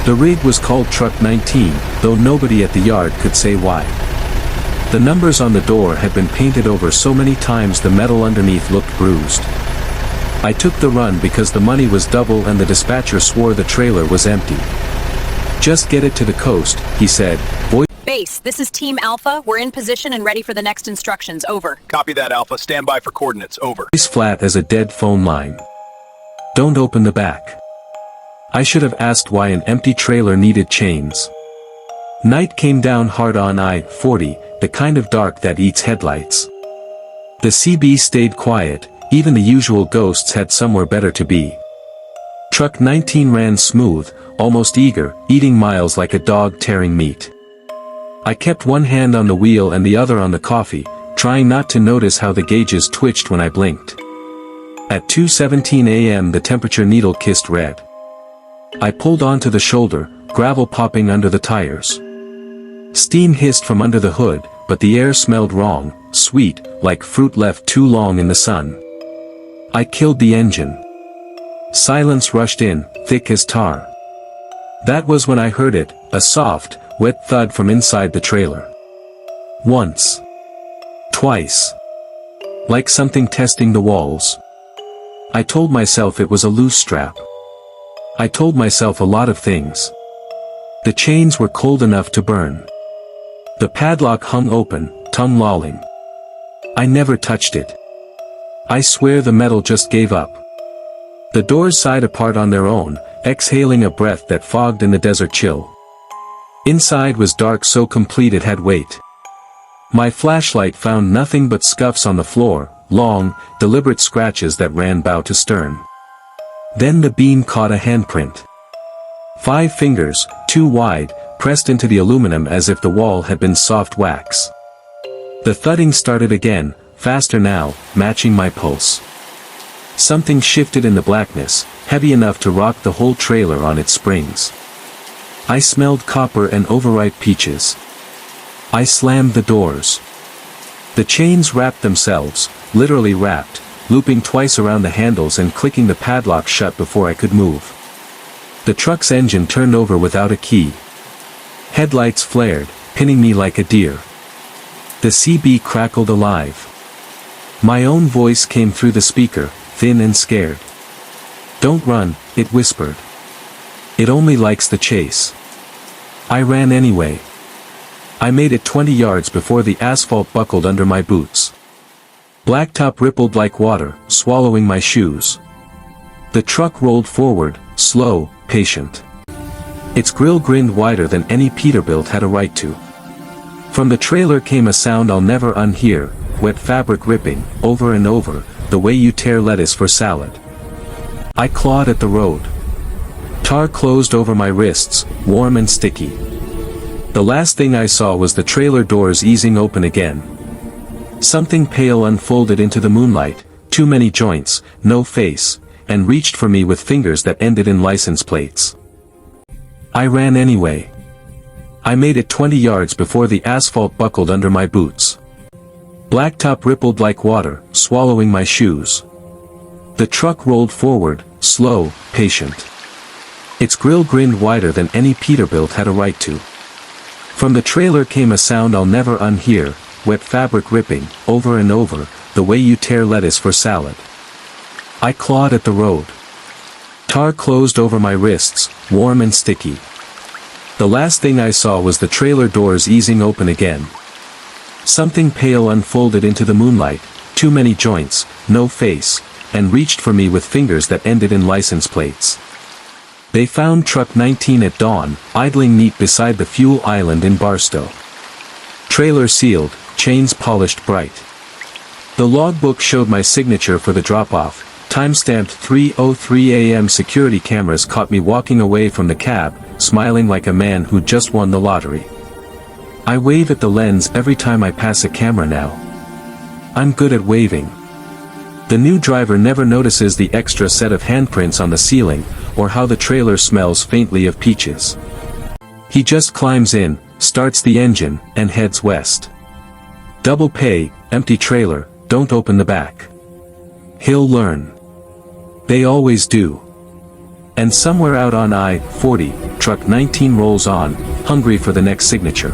The rig was called Truck 19, though nobody at the yard could say why. The numbers on the door had been painted over so many times the metal underneath looked bruised. I took the run because the money was double and the dispatcher swore the trailer was empty. "Just get it to the coast," he said. Base, this is Team Alpha. We're in position and ready for the next instructions. Over. Copy that, Alpha. Stand by for coordinates. Over. Voice flat as a dead phone line. "Don't open the back." I should have asked why an empty trailer needed chains. Night came down hard on I-40, the kind of dark that eats headlights. The CB stayed quiet, even the usual ghosts had somewhere better to be. Truck 19 ran smooth, almost eager, eating miles like a dog tearing meat. I kept one hand on the wheel and the other on the coffee, trying not to notice how the gauges twitched when I blinked. At 2:17 a.m. the temperature needle kissed red. I pulled onto the shoulder, gravel popping under the tires. Steam hissed from under the hood, but the air smelled wrong, sweet, like fruit left too long in the sun. I killed the engine. Silence rushed in, thick as tar. That was when I heard it, a soft, wet thud from inside the trailer. Once. Twice. Like something testing the walls. I told myself it was a loose strap. I told myself a lot of things. The chains were cold enough to burn. The padlock hung open, tongue lolling. I never touched it. I swear the metal just gave up. The doors sighed apart on their own, exhaling a breath that fogged in the desert chill. Inside was dark so complete it had weight. My flashlight found nothing but scuffs on the floor, long, deliberate scratches that ran bow to stern. Then the beam caught a handprint. 5 fingers, too wide, pressed into the aluminum as if the wall had been soft wax. The thudding started again, faster now, matching my pulse. Something shifted in the blackness, heavy enough to rock the whole trailer on its springs. I smelled copper and overripe peaches. I slammed the doors. The chains wrapped themselves, literally wrapped, looping twice around the handles and clicking the padlock shut before I could move. The truck's engine turned over without a key. Headlights flared, pinning me like a deer. The CB crackled alive. My own voice came through the speaker, thin and scared. "Don't run," it whispered. "It only likes the chase." I ran anyway. I made it 20 yards before the asphalt buckled under my boots. Blacktop rippled like water, swallowing my shoes. The truck rolled forward, slow, patient. Its grill grinned wider than any Peterbilt had a right to. From the trailer came a sound I'll never unhear, wet fabric ripping, over and over, the way you tear lettuce for salad. I clawed at the road. Tar closed over my wrists, warm and sticky. The last thing I saw was the trailer doors easing open again. Something pale unfolded into the moonlight, too many joints, no face, and reached for me with fingers that ended in license plates. I ran anyway. I made it 20 yards before the asphalt buckled under my boots. Blacktop rippled like water, swallowing my shoes. The truck rolled forward, slow, patient. Its grill grinned wider than any Peterbilt had a right to. From the trailer came a sound I'll never unhear, wet fabric ripping, over and over, the way you tear lettuce for salad. I clawed at the road. Tar closed over my wrists, warm and sticky. The last thing I saw was the trailer doors easing open again. Something pale unfolded into the moonlight, too many joints, no face, and reached for me with fingers that ended in license plates. They found Truck 19 at dawn, idling neat beside the fuel island in Barstow. Trailer sealed, chains polished bright. The logbook showed my signature for the drop-off, time-stamped 3:03 a.m. Security cameras caught me walking away from the cab, smiling like a man who just won the lottery. I wave at the lens every time I pass a camera now. I'm good at waving. The new driver never notices the extra set of handprints on the ceiling, or how the trailer smells faintly of peaches. He just climbs in, starts the engine, and heads west. Double pay, empty trailer, don't open the back. He'll learn. They always do. And somewhere out on I-40, Truck 19 rolls on, hungry for the next signature.